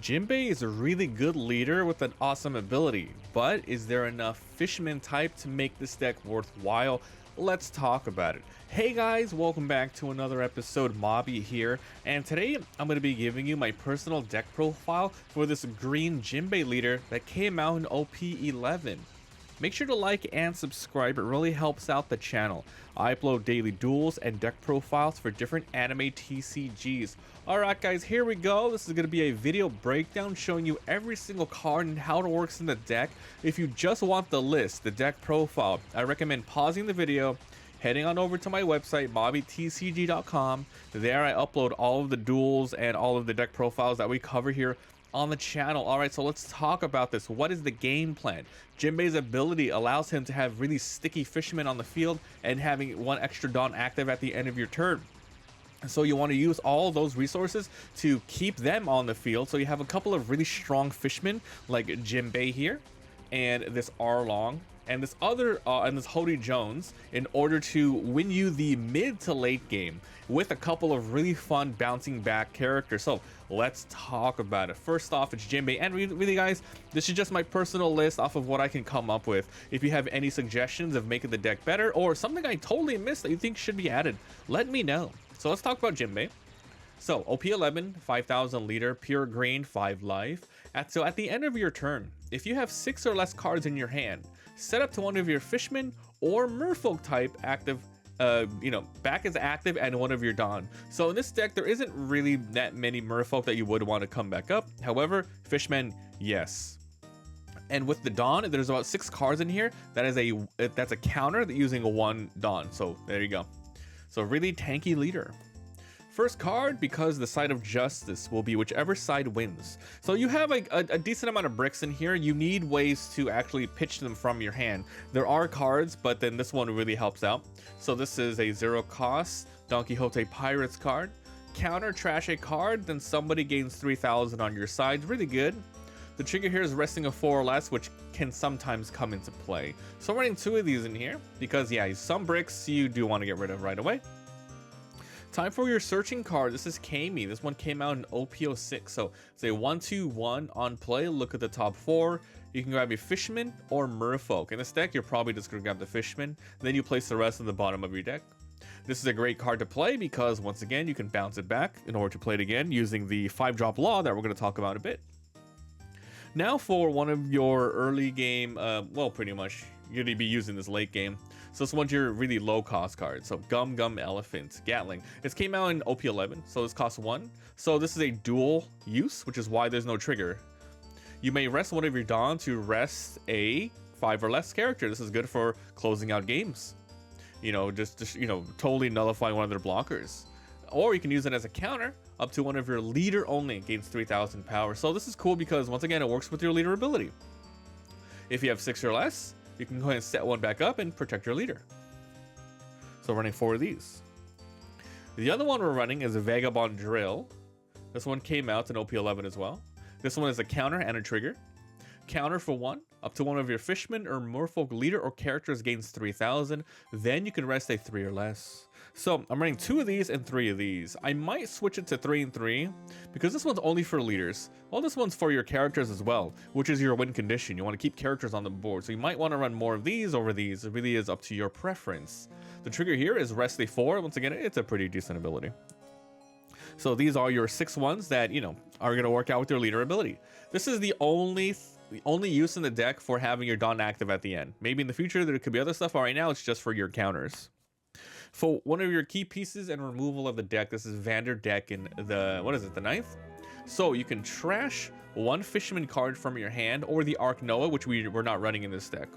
Jinbe is a really good leader with an awesome ability, but is there enough Fishman type to make this deck worthwhile? Let's talk about it. Hey guys, welcome back to another episode. Mobby here, and today I'm going to be giving you my personal deck profile for this green Jinbe leader that came out in OP11. Make sure to like and subscribe, it really helps out the channel. I upload daily duels and deck profiles for different anime TCGs. Alright guys, here we go. This is going to be a video breakdown showing you every single card and how it works in the deck. If you just want the list, the deck profile, I recommend pausing the video, heading on over to my website, mobbytcg.com. There I upload all of the duels and all of the deck profiles that we cover here on the channel. Alright, so let's talk about this. What is the game plan? Jinbe's ability allows him to have really sticky fishermen on the field and having one extra Dawn active at the end of your turn. So you want to use all those resources to keep them on the field. So you have a couple of really strong fishermen like Jinbe here and this Arlong and this other and this Hody Jones in order to win you the mid to late game with a couple of really fun bouncing back characters. So let's talk about it. First off, it's Jinbe, and really guys, this is just my personal list off of what I can come up with. If you have any suggestions of making the deck better or something I totally missed that you think should be added, let me know. So let's talk about Jinbe. So OP11, 5000 leader, pure green, 5 life. So at the end of your turn, if you have 6 or less cards in your hand, set up to one of your Fishman or Merfolk type active, back as active and one of your Dawn. So in this deck, there isn't really that many Merfolk that you would want to come back up. However, Fishman, yes. And with the Dawn, there's about 6 cards in here. That's a counter that using a 1 Dawn. So there you go. So really tanky leader. First card, because the side of justice will be whichever side wins. So you have a decent amount of bricks in here. You need ways to actually pitch them from your hand. There are cards, but then this one really helps out. So this is a 0 cost Don Quixote Pirates card. Counter trash a card, then somebody gains 3000 on your side. Really good. The trigger here is resting a 4 or less, which can sometimes come into play. So I'm running 2 of these in here because yeah, some bricks you do want to get rid of right away. Time for your searching card. This is Kami. This one came out in OP06. So it's a 1/2/1 on play. Look at the top 4. You can grab a Fishman or Merfolk. In this deck, you're probably just going to grab the Fishman. Then you place the rest in the bottom of your deck. This is a great card to play because once again, you can bounce it back in order to play it again using the 5-drop law that we're going to talk about in a bit. Now for one of your early game, well, pretty much you're going to be using this late game. So this one's your really low cost card. So Gum Elephant, Gatling. This came out in OP11, so this costs 1. So this is a dual use, which is why there's no trigger. You may rest one of your Dawn to rest a 5 or less character. This is good for closing out games. You know, just totally nullifying one of their blockers. Or you can use it as a counter up to one of your leader only, gains 3000 power. So this is cool because once again, it works with your leader ability. If you have 6 or less, you can go ahead and set one back up and protect your leader. So running 4 of these. The other one we're running is a Vagabond Drill. This one came out in OP11 as well. This one is a counter and a trigger. Counter for 1, up to one of your Fishman or Merfolk leader or characters gains 3000. Then you can rest a 3 or less. So I'm running 2 of these and 3 of these. I might switch it to 3 and 3 because this one's only for leaders. Well, this one's for your characters as well, which is your win condition. You want to keep characters on the board. So you might want to run more of these over these. It really is up to your preference. The trigger here is rest a 4. Once again, it's a pretty decent ability. So these are your 6 ones that, are going to work out with your leader ability. This is the only use in the deck for having your Dawn active at the end. Maybe in the future there could be other stuff, but right now it's just for your counters. For one of your key pieces and removal of the deck, this is Vander Deck in the, what is it, the 9th? So you can trash 1 Fisherman card from your hand or the Ark Noah, which we're not running in this deck.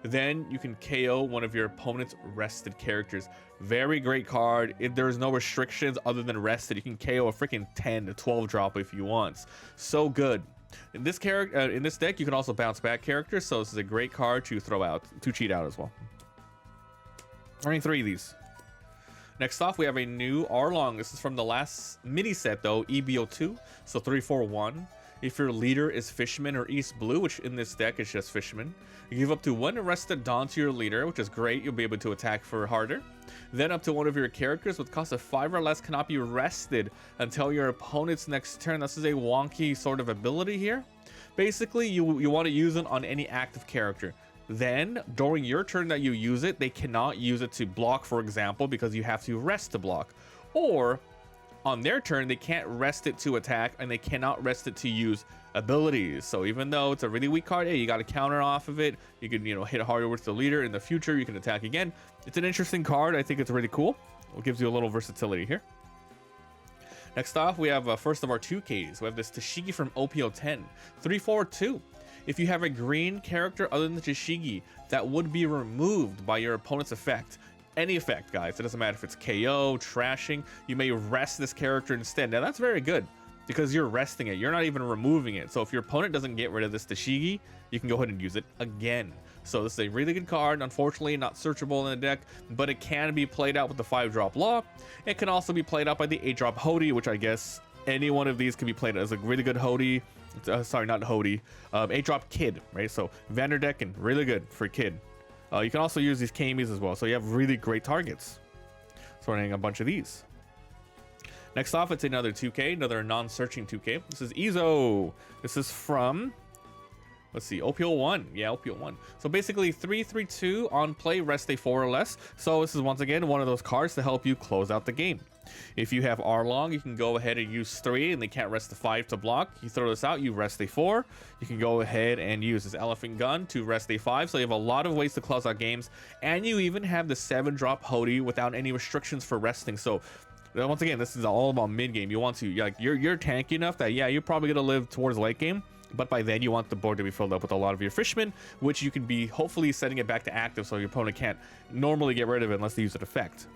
Then you can KO one of your opponent's rested characters. Very great card. There's no restrictions other than rested. You can KO a freaking 10 to 12 drop if you want. So good. In this deck, you can also bounce back characters, so this is a great card to throw out, to cheat out as well. Running 3 of these. Next off, we have a new Arlong. This is from the last mini set though, EBO2, so 3/4/1. If your leader is Fisherman or East Blue, which in this deck is just Fisherman, you give up to 1 Arrested Dawn to your leader, which is great. You'll be able to attack for harder. Then up to one of your characters with cost of 5 or less cannot be rested until your opponent's next turn. This is a wonky sort of ability here. Basically, you want to use it on any active character. Then, during your turn that you use it, they cannot use it to block, for example, because you have to rest to block. Or, on their turn, they can't rest it to attack, and they cannot rest it to use abilities. So even though it's a really weak card, hey, you got to counter off of it. You can, hit harder with the leader. In the future, you can attack again. It's an interesting card. I think it's really cool. It gives you a little versatility here. Next off, we have first of our 2Ks. We have this Tashigi from OP11, 3/4/2. If you have a green character other than the Tashigi that would be removed by your opponent's effect, any effect, guys, it doesn't matter if it's KO, trashing, you may rest this character instead. Now that's very good because you're resting it, you're not even removing it. So if your opponent doesn't get rid of this Tashigi, you can go ahead and use it again. So this is a really good card. Unfortunately, not searchable in the deck, but it can be played out with the 5-drop Law. It can also be played out by the 8-drop Hody, which I guess any one of these can be played as a really good Hody. Sorry, not Hody. 8-drop Kid, right? So Vanderdecken, really good for Kid. You can also use these Kamis as well, so you have really great targets. So we're running a bunch of these. Next off, it's another 2K, another non-searching 2K. This is Izo. This is from, let's see, OP11. Yeah, OP11. So basically 3/3/2 on play, rest a 4 or less. So this is once again one of those cards to help you close out the game. If you have Arlong, you can go ahead and use 3 and they can't rest the 5 to block. You throw this out, you rest a 4. You can go ahead and use this Elephant Gun to rest a 5. So you have a lot of ways to close out games. And you even have the 7-drop Hody without any restrictions for resting. So once again, this is all about mid game. You want to, like, you're tanky enough that, yeah, you're probably going to live towards late game. But by then, you want the board to be filled up with a lot of your fishmen, which you can be hopefully setting it back to active so your opponent can't normally get rid of it unless they use an effect.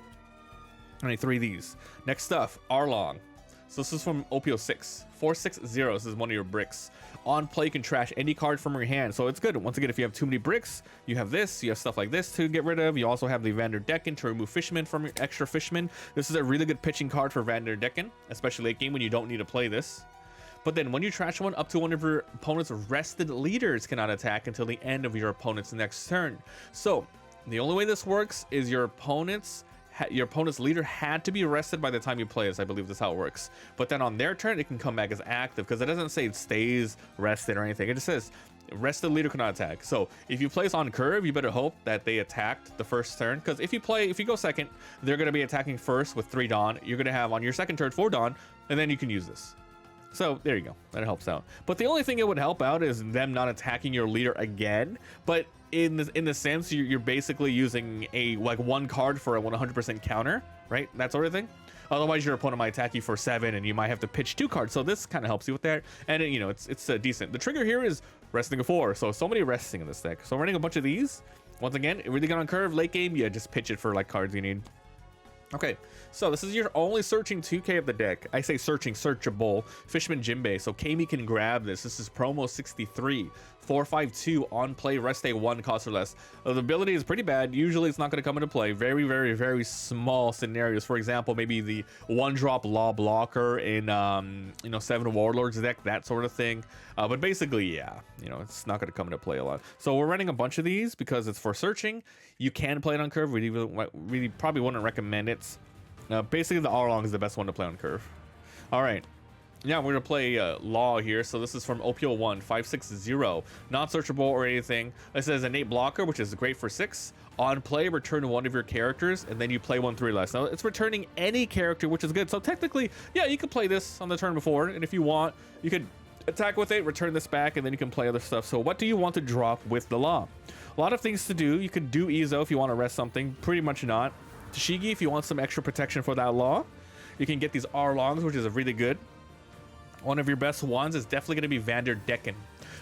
All right, 3 of these. Next stuff, Arlong. So this is from OP06. 4/6/0. This is one of your bricks. On play, you can trash any card from your hand. So it's good. Once again, if you have too many bricks, you have this. You have stuff like this to get rid of. You also have the Vanderdecken to remove fishmen from your extra fishmen. This is a really good pitching card for Vanderdecken, especially late game when you don't need to play this. But then when you trash one, up to one of your opponent's rested leaders cannot attack until the end of your opponent's next turn. So the only way this works is your opponent's leader had to be rested by the time you play this. I believe that's how it works. But then on their turn, it can come back as active because it doesn't say it stays rested or anything. It just says rested leader cannot attack. So if you place on curve, you better hope that they attacked the first turn, because if you go second, they're going to be attacking first with 3 Dawn. You're going to have on your second turn 4 Dawn, and then you can use this. So there you go, that helps out. But the only thing it would help out is them not attacking your leader again. But in the sense, you're basically using a one card for a 100% counter, right? That sort of thing. Otherwise, your opponent might attack you for 7, and you might have to pitch 2 cards. So this kind of helps you with that, and it's decent. The trigger here is resting a 4, so many resting in this deck. So running a bunch of these. Once again, really good on curve. Late game, yeah, just pitch it for like cards you need. Okay, so this is your only searching 2K of the deck. I say searching, searchable. Fishman Jinbe. So Kami can grab this. This is promo 63. 4/5/2 on play, rest a 1, cost or less. The ability is pretty bad. Usually it's not going to come into play. Very, very, very small scenarios. For example, maybe the 1-drop Law Blocker in 7 Warlords deck, that sort of thing. But basically, yeah, it's not going to come into play a lot. So we're running a bunch of these because it's for searching. You can play it on curve. We probably wouldn't recommend it. Basically, the Arlong is the best one to play on curve. All right. Yeah, we're gonna play Law here. So this is from OP01 5/6/0, not searchable or anything. It says innate blocker, which is great for 6. On play, return one of your characters, and then you play 1/3 less. Now it's returning any character, which is good. So technically, yeah, you could play this on the turn before, and if you want, you could attack with it, return this back, and then you can play other stuff. So what do you want to drop with the Law? A lot of things to do. You could do Izo if you want to rest something. Pretty much not. Tashigi if you want some extra protection for that Law. You can get these Arlongs, which is a really good. One of your best ones is definitely going to be Vanderdecken.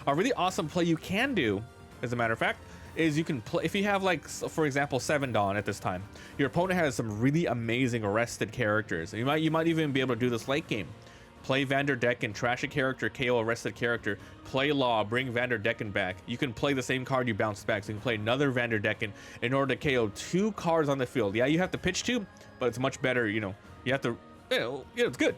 A really awesome play you can do, as a matter of fact, is you can play if you have, like, for example, 7 Dawn at this time. Your opponent has some really amazing arrested characters. You might even be able to do this late game. Play Vanderdecken, trash a character, KO arrested character, play Law, bring Vanderdecken back. You can play the same card you bounced back, so you can play another Vanderdecken in order to KO 2 cards on the field. Yeah, you have to pitch 2, but it's much better. You have to, it's good.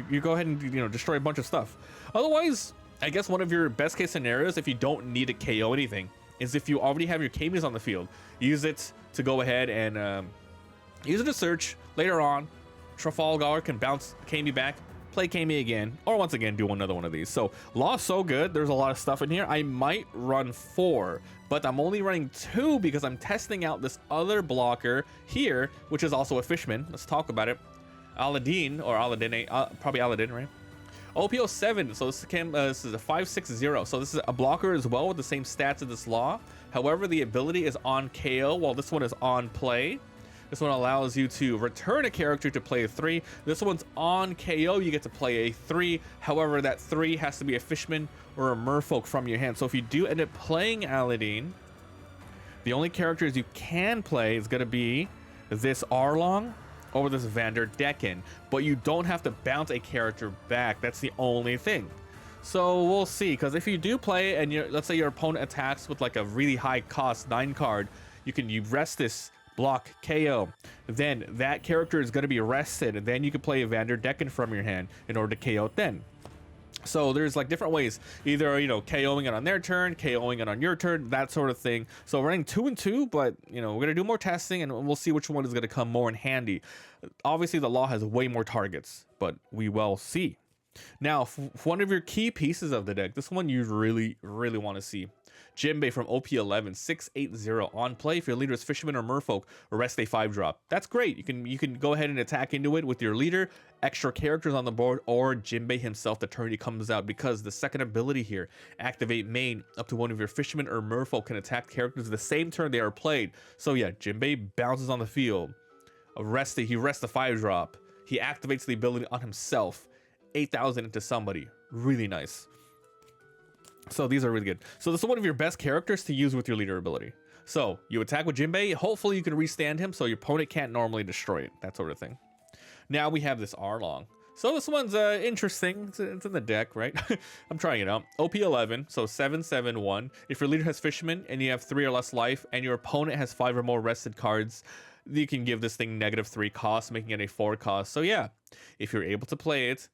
You go ahead and destroy a bunch of stuff. Otherwise, I guess one of your best case scenarios, if you don't need to KO anything, is if you already have your Kamis on the field, use it to go ahead and use it to search later on. Trafalgar can bounce Kami back, play Kami again, or once again do another one of these. So Law so good. There's a lot of stuff in here. I might run 4, but I'm only running 2 because I'm testing out this other blocker here, which is also a Fishman. Let's talk about it. Aladdin, or Aladdin, probably Aladdin, right? OP11, so this is a 5/6/0, so this is a blocker as well with the same stats as this Law. However, the ability is on KO, while this one is on play. This one allows you to return a character to play a 3. This one's on KO, you get to play a 3. However, that 3 has to be a Fishman or a Merfolk from your hand. So if you do end up playing Aladdin, the only characters you can play is going to be this Arlong or this Vanderdecken, but you don't have to bounce a character back. That's the only thing. So we'll see, because if you do play and let's say your opponent attacks with like a really high cost 9 card, you rest this, block, KO, then that character is going to be rested, and then you can play a Vanderdecken from your hand in order to KO it then. So there's like different ways, either, you know, KOing it on their turn, KOing it on your turn, that sort of thing. So running 2 and 2, but you know, we're gonna do more testing and we'll see which one is gonna come more in handy. Obviously the Law has way more targets, but we will see. Now, one of your key pieces of the deck, this one you really want to see. Jinbe from OP11, 6/8/0 on play. If your leader is Fisherman or Merfolk, rest a 5-drop. That's great. You can go ahead and attack into it with your leader, extra characters on the board, or Jinbe himself the turn he comes out, because the second ability here, activate main, up to one of your Fisherman or Merfolk can attack characters the same turn they are played. So yeah, Jinbe bounces on the field. He rests the 5-drop. He activates the ability on himself. 8,000 into somebody. Really nice. So these are really good. So this is one of your best characters to use with your leader ability. So you attack with Jinbe. Hopefully you can restand him so your opponent can't normally destroy it. That sort of thing. Now we have this Arlong. So this one's interesting. It's in the deck, right? I'm trying it out. OP11, so 7/7/1. If your leader has Fisherman and you have 3 or less life and your opponent has 5 or more rested cards, you can give this thing -3 cost, making it a 4 cost. So yeah, if you're able to play it,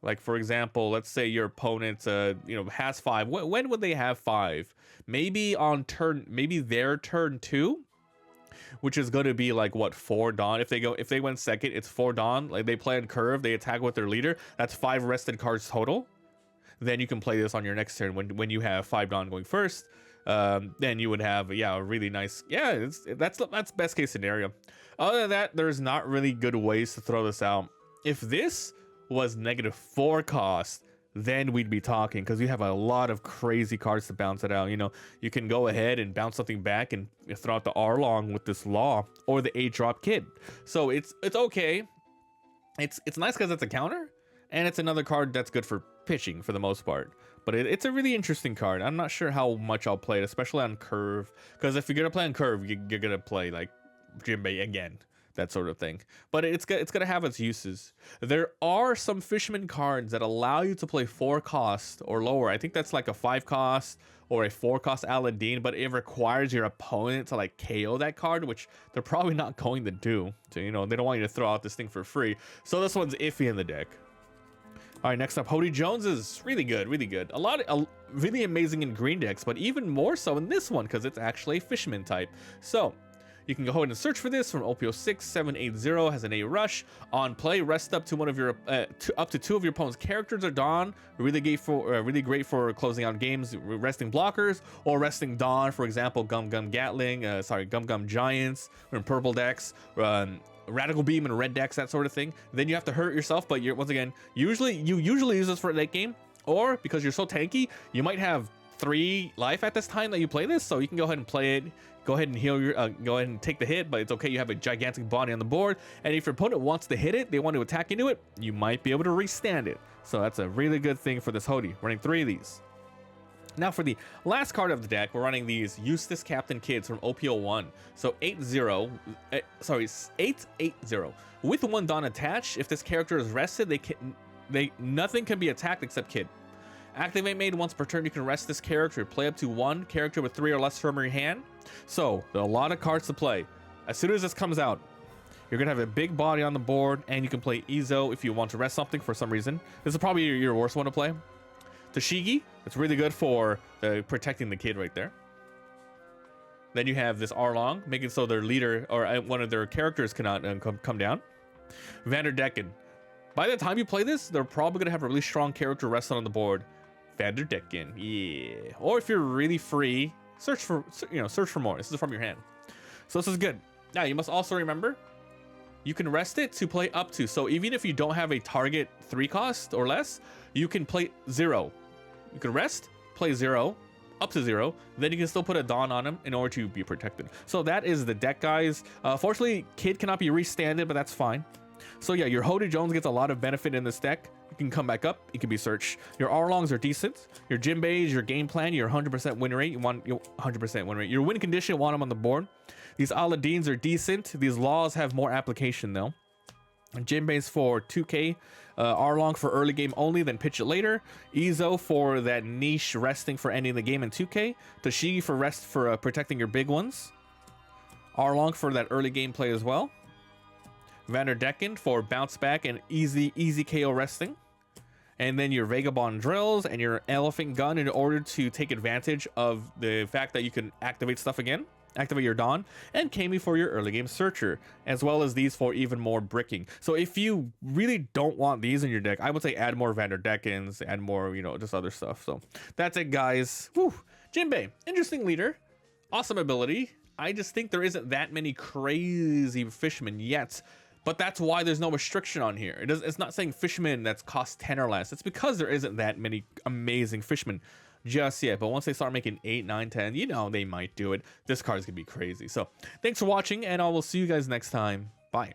like for example, let's say your opponent has 5. When would they have 5? Maybe on their turn 2, which is going to be like what, 4 Dawn. If they went second, it's 4 Dawn. Like they play on curve, they attack with their leader. That's 5 rested cards total. Then you can play this on your next turn when you have 5 Dawn going first. Then you would have a really nice, that's best case scenario. Other than that, there's not really good ways to throw this out. If this was -4 cost, then we'd be talking, because you have a lot of crazy cards to bounce it out. You know, you can go ahead and bounce something back and throw out the Arlong with this Law or the 8-drop Kid. So it's okay. It's nice because it's a counter, and it's another card that's good for pitching for the most part. But it's a really interesting card. I'm not sure how much I'll play it, especially on curve, because if you're gonna play on curve, you're gonna play like Jinbe again, that sort of thing. But it's gonna have its uses. There are some Fisherman cards that allow you to play 4 cost or lower. I think that's like a 5 cost or a 4 cost Aladdin, but it requires your opponent to like KO that card, which they're probably not going to do. So, you know, they don't want you to throw out this thing for free. So this one's iffy in the deck. All right, next up, Hody Jones is really good, really good. Really amazing in green decks, but even more so in this one because it's actually a Fisherman type. So you can go ahead and search for this from OP06, 7/8/0, has an A rush. On play, rest up to one of your up to 2 of your opponent's characters are Dawn. Really great for closing out games, resting blockers, or resting Dawn, for example, Gum Gum Giants, or in purple decks, Radical Beam and red decks, that sort of thing. Then you have to hurt yourself, but once again, you usually use this for late game, or because you're so tanky, you might have 3 life at this time that you play this, so you can go ahead and play it. Go ahead and heal go ahead and take the hit, but it's okay. You have a gigantic body on the board, and if your opponent wants to hit it, they want to attack into it, you might be able to restand it. So that's a really good thing for this Hody. Running 3 of these. Now for the last card of the deck, we're running these Eustace Captain Kids from OP01. So 8/0, 8/8/0. With 1 Dawn attached, if this character is rested, nothing can be attacked except Kid. Activate made once per turn, you can rest this character. Play up to 1 character with 3 or less from your hand. So there are a lot of cards to play. As soon as this comes out, you're gonna have a big body on the board, and you can play Ezo if you want to rest something for some reason. This is probably your worst one to play. Tashigi, it's really good for protecting the kid right there. Then you have this Arlong, making so their leader or one of their characters cannot come down. Vanderdecken. By the time you play this, they're probably going to have a really strong character resting on the board. Vanderdecken, yeah. Or if you're really free, search for more. This is from your hand. So this is good. Now, you must also remember, you can rest it to play up to. So even if you don't have a target 3 cost or less, you can play 0. You can rest, play 0, up to 0, then you can still put a Dawn on him in order to be protected. So that is the deck, guys. Fortunately, Kid cannot be restanded, but that's fine. So yeah, your Hoda Jones gets a lot of benefit in this deck. You can come back up, it can be searched. Your Arlongs are decent. Your Jinbeis, your game plan, your 100% win rate, you want your 100% win rate. Your win condition, you want them on the board. These Aladdins are decent. These laws have more application though. Jinbe's for 2k, Arlong for early game only, then pitch it later. Izo for that niche resting for ending the game in 2k. Tashigi for rest for protecting your big ones. Arlong for that early game play as well. Vanderdecken for bounce back and easy KO resting. And then your Vagabond Drills and your Elephant Gun in order to take advantage of the fact that you can activate stuff again. Activate your Dawn, and Kami for your early game searcher, as well as these for even more bricking. So if you really don't want these in your deck, I would say add more Vanderdeckens, add more, just other stuff. So that's it, guys. Whew. Jinbe, interesting leader, awesome ability. I just think there isn't that many crazy fishermen yet, but that's why there's no restriction on here. It's not saying fishermen that's cost 10 or less. It's because there isn't that many amazing fishermen just yet, but once they start making 8, 9, 10, they might do it. This card's gonna be crazy. So thanks for watching, and I will see you guys next time. Bye.